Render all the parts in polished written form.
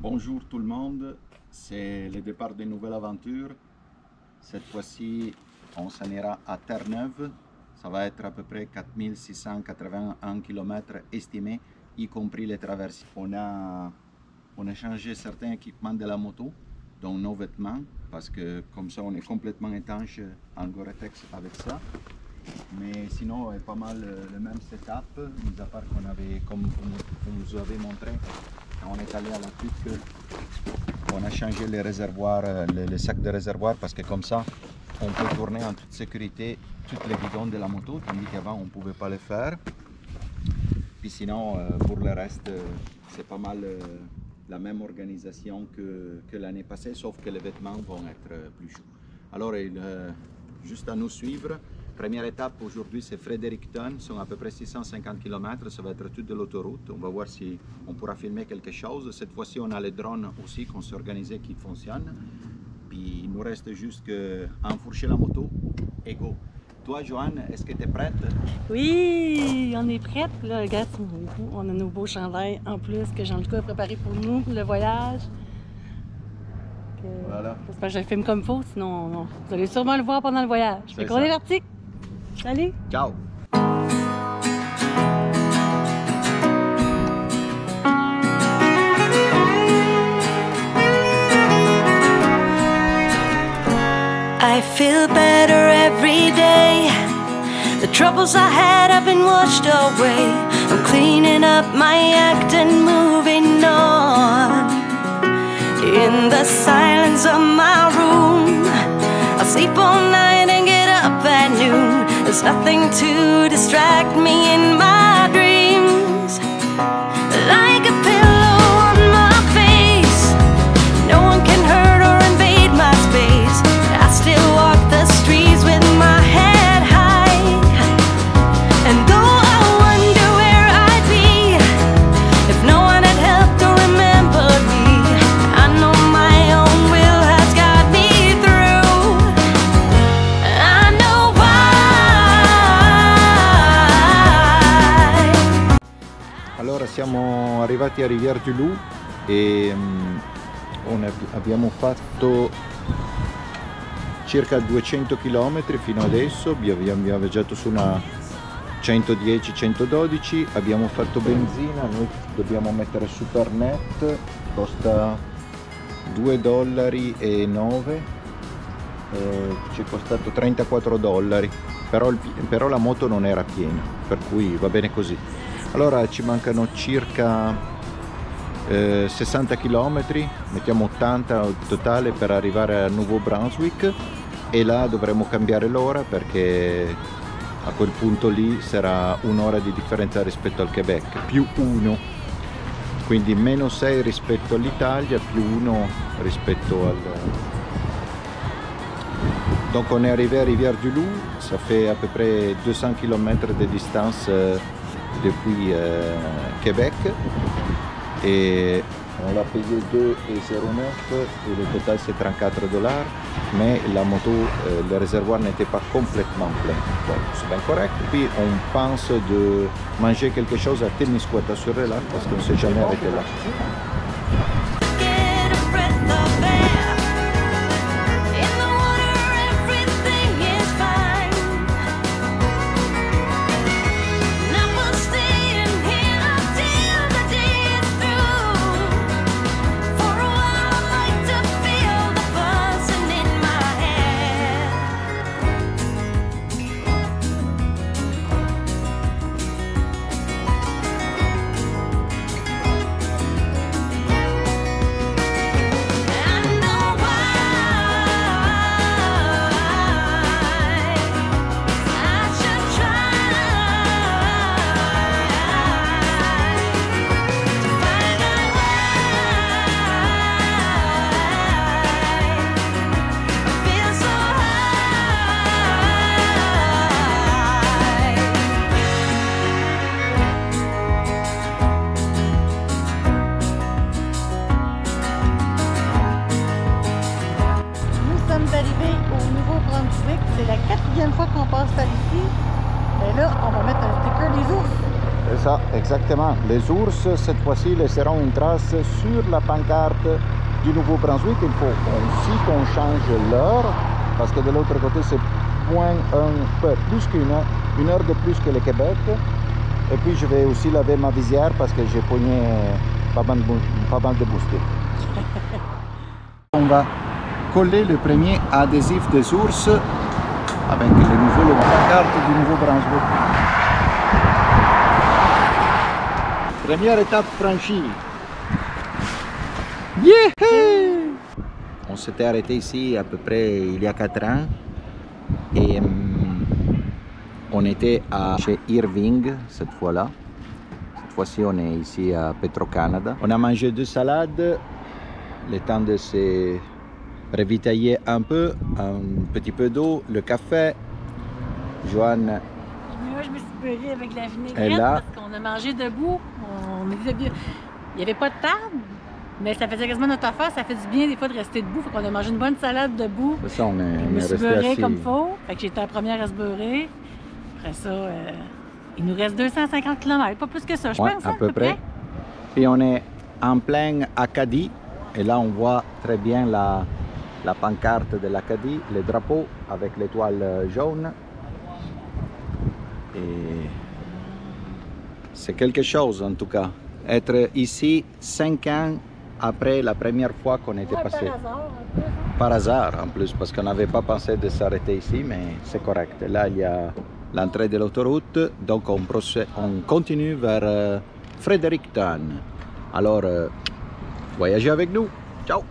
Bonjour tout le monde, c'est le départ d'une nouvelle aventure. Cette fois-ci, on s'en ira à Terre-Neuve. Ça va être à peu près 4681 km estimés, y compris les traversées. On a changé certains équipements de la moto, dont nos vêtements, parce que comme ça on est complètement étanche en Gore-Tex avec ça. Mais sinon, c'est pas mal le même setup, mis à part qu'on avait, comme on nous avait montré, quand on est allé à la Tuque, on a changé les réservoirs, les sacs de réservoir, parce que comme ça, on peut tourner en toute sécurité toutes les bidons de la moto, tandis qu'avant on ne pouvait pas le faire. Puis sinon, pour le reste, c'est pas mal la même organisation que l'année passée, sauf que les vêtements vont être plus chauds. Alors, juste à nous suivre. Première étape aujourd'hui, c'est Fredericton, sont à peu près 650 km, ça va être toute de l'autoroute. On va voir si on pourra filmer quelque chose. Cette fois-ci, on a les drones aussi qu'on s'est organisé qui fonctionnent. Puis il nous reste juste qu'à enfourcher la moto et go. Toi, Joanne, est-ce que tu es prête? Oui, on est prête. Là, regarde, on a nos beaux chandails en plus que Jean-Luc a préparé pour nous, pour le voyage. Voilà. J'espère que je le filme comme il faut, sinon non. Vous allez sûrement le voir pendant le voyage. Fait qu'on est parti. Salut! Ciao! I feel better every day. The troubles I had have been washed away. I'm cleaning up my act and moving on. In the silence of my room, I'll sleep all night and get up at noon. There's nothing to distract me in my dreams. Like a pillow on my face, no one can hurt or invade my space. I still walk the streets with my head high. And though I wonder where I'd be if no one had helped or remembered me, I know my own will has got me through. I know why. Allora siamo arrivati a Rivière-du-Loup e abbiamo fatto circa 200 km fino adesso, abbiamo viaggiato su una 110-112, abbiamo fatto benzina, noi dobbiamo mettere Supernet, costa $2,09, ci è costato $34, però la moto non era piena, per cui va bene così. Allora ci mancano circa 60 km, mettiamo 80 totale per arrivare a Nouveau-Brunswick e là dovremo cambiare l'ora perché a quel punto lì sarà un'ora di differenza rispetto al Québec, più 1, quindi meno 6 rispetto all'Italia, più 1 rispetto al... Donc on est arrivé à Rivière-du-Loup, ça fait à peu près 200 km de distance depuis Québec et on l'a payé 2,09 et le total c'est $34, mais la moto, le réservoir n'était pas complètement plein. Bon, c'est bien correct. Puis on pense de manger quelque chose à Témiscouata sur le lac parce qu'on ne s'est jamais arrêté là. ça, exactement. Les ours, cette fois-ci, laisseront une trace sur la pancarte du Nouveau-Brunswick. Il faut aussi qu'on change l'heure, parce que de l'autre côté, c'est point un peu plus une heure de plus que le Québec. Et puis, je vais aussi laver ma visière parce que j'ai pogné pas mal de moustiques. On va coller le premier adhésif des ours avec la pancarte du Nouveau-Brunswick. Première étape franchie. Yeah! On s'était arrêté ici à peu près il y a 4 ans et on était chez Irving cette fois-là. Cette fois-ci, on est ici à Petro-Canada. On a mangé 2 salades, le temps de se ravitailler un peu, un petit peu d'eau, le café. Joanne. Moi, je me suis beurrée avec la vinaigrette Et là, parce qu'on a mangé debout. Il n'y avait pas de table, mais ça faisait quasiment notre affaire. Ça fait du bien des fois de rester debout. Fait qu'on a mangé une bonne salade debout. C'est ça, on je me suis resté beurrée assis. comme il faut. Fait que j'étais la première à se beurrer. Après ça, il nous reste 250 km, pas plus que ça, je pense. À peu près. Puis on est en plein Acadie. Et là, on voit très bien la pancarte de l'Acadie, le drapeau avec l'étoile jaune. Et c'est quelque chose en tout cas. Être ici 5 ans après la première fois qu'on était passé. Par hasard en plus, parce qu'on n'avait pas pensé de s'arrêter ici, mais c'est correct. Là, il y a l'entrée de l'autoroute, donc on continue vers Fredericton. Alors, voyagez avec nous. Ciao!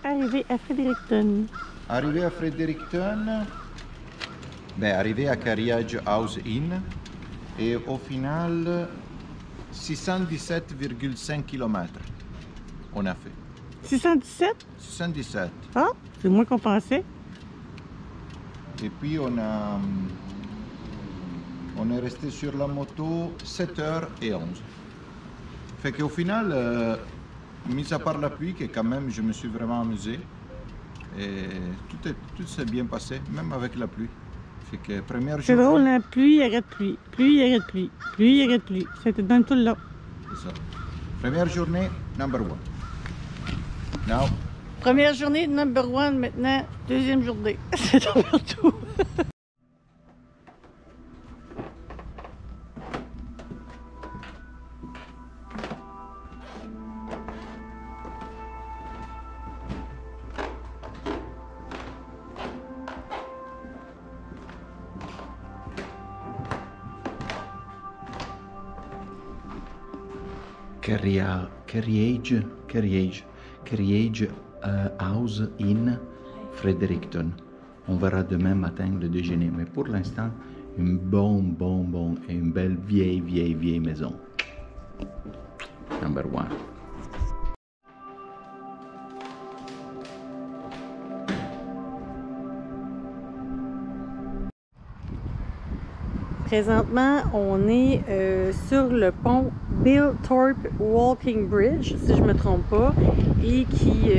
Arrivé à Fredericton. Arrivé à Fredericton, arrivé à Carriage House Inn et au final 617,5 km on a fait. 617? 617. Ah, c'est moins qu'on pensait. Et puis on est resté sur la moto 7h11. Fait qu'au final, mis à part la pluie, que quand même je me suis vraiment amusé. Et tout s'est bien passé, même avec la pluie. Fait que première journée. C'est drôle, la pluie, arrête pluie. Pluie, arrête pluie. Pluie, arrête pluie. C'était dans tout le long. C'est ça. Première journée, number 1. Now. Première journée, number 1, maintenant, deuxième journée. C'est tout. Carriage House in Fredericton. On verra demain matin le déjeuner, mais pour l'instant, une bonne et une belle vieille maison. Number one. Présentement, on est sur le pont Bill Thorpe Walking Bridge, si je ne me trompe pas, et qui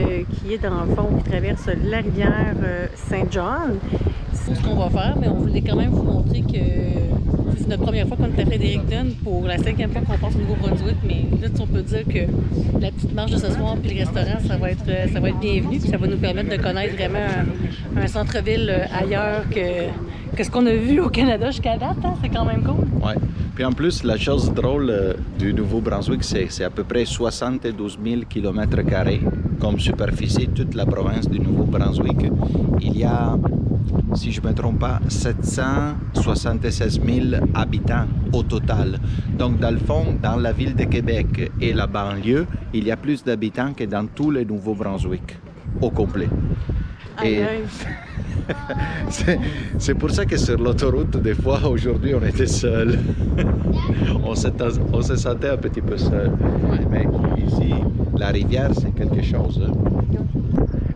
est dans le fond, qui traverse la rivière Saint-John. C'est ce qu'on va faire, mais on voulait quand même vous montrer que c'est notre première fois qu'on est à Fredericton pour la 5e fois qu'on passe au Nouveau-Brunswick, mais là, on peut dire que la petite marche de ce soir puis le restaurant, ça va être bienvenu, puis ça va nous permettre de connaître vraiment un centre-ville ailleurs que ce qu'on a vu au Canada jusqu'à date, hein? C'est quand même cool. Ouais. Puis en plus, la chose drôle du Nouveau-Brunswick, c'est à peu près 72 000 km² comme superficie, toute la province du Nouveau-Brunswick. Il y a, si je ne me trompe pas, 776 000 habitants au total. Donc dans le fond, dans la ville de Québec et la banlieue, il y a plus d'habitants que dans tout le Nouveau-Brunswick, au complet. Et c'est pour ça que sur l'autoroute, des fois, aujourd'hui, on était seuls. on se sentait un petit peu seul. Mais ici, la rivière, c'est quelque chose.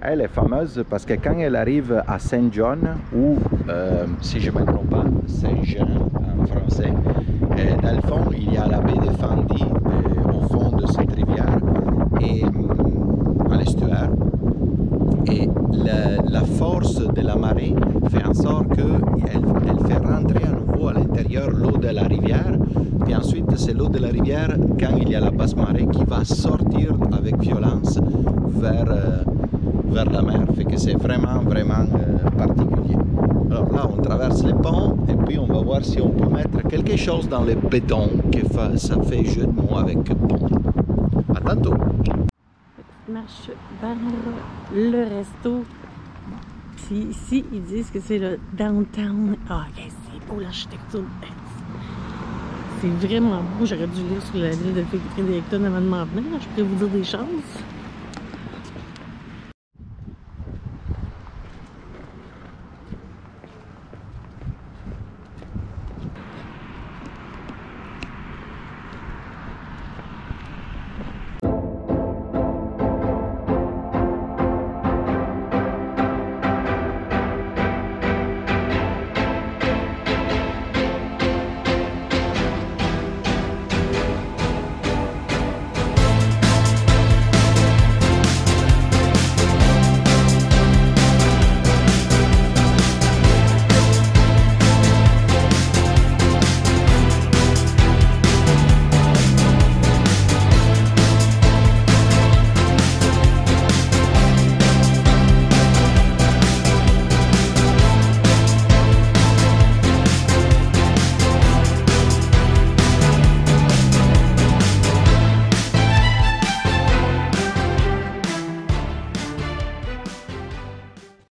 Elle est fameuse parce que quand elle arrive à Saint-John, ou si je ne me trompe pas, Saint-Jean en français, dans le fond, il y a la baie de Fundy au fond de cette rivière, et à l'estuaire. Et la force de la marée fait en sorte qu'elle fait rentrer à nouveau à l'intérieur l'eau de la rivière. Puis ensuite, c'est l'eau de la rivière, quand il y a la basse marée, qui va sortir avec violence vers la mer. Fait que c'est vraiment particulier. Alors là, on traverse les ponts et puis on va voir si on peut mettre quelque chose dans le béton, que ça fait jeu de mots avec pont. À tantôt! Marche vers le resto. Puis ici, ils disent que c'est le downtown. Ah, yes, c'est beau l'architecture. C'est vraiment beau. J'aurais dû lire sur la ville de Fredericton avant de m'en venir. Je pourrais vous dire des choses.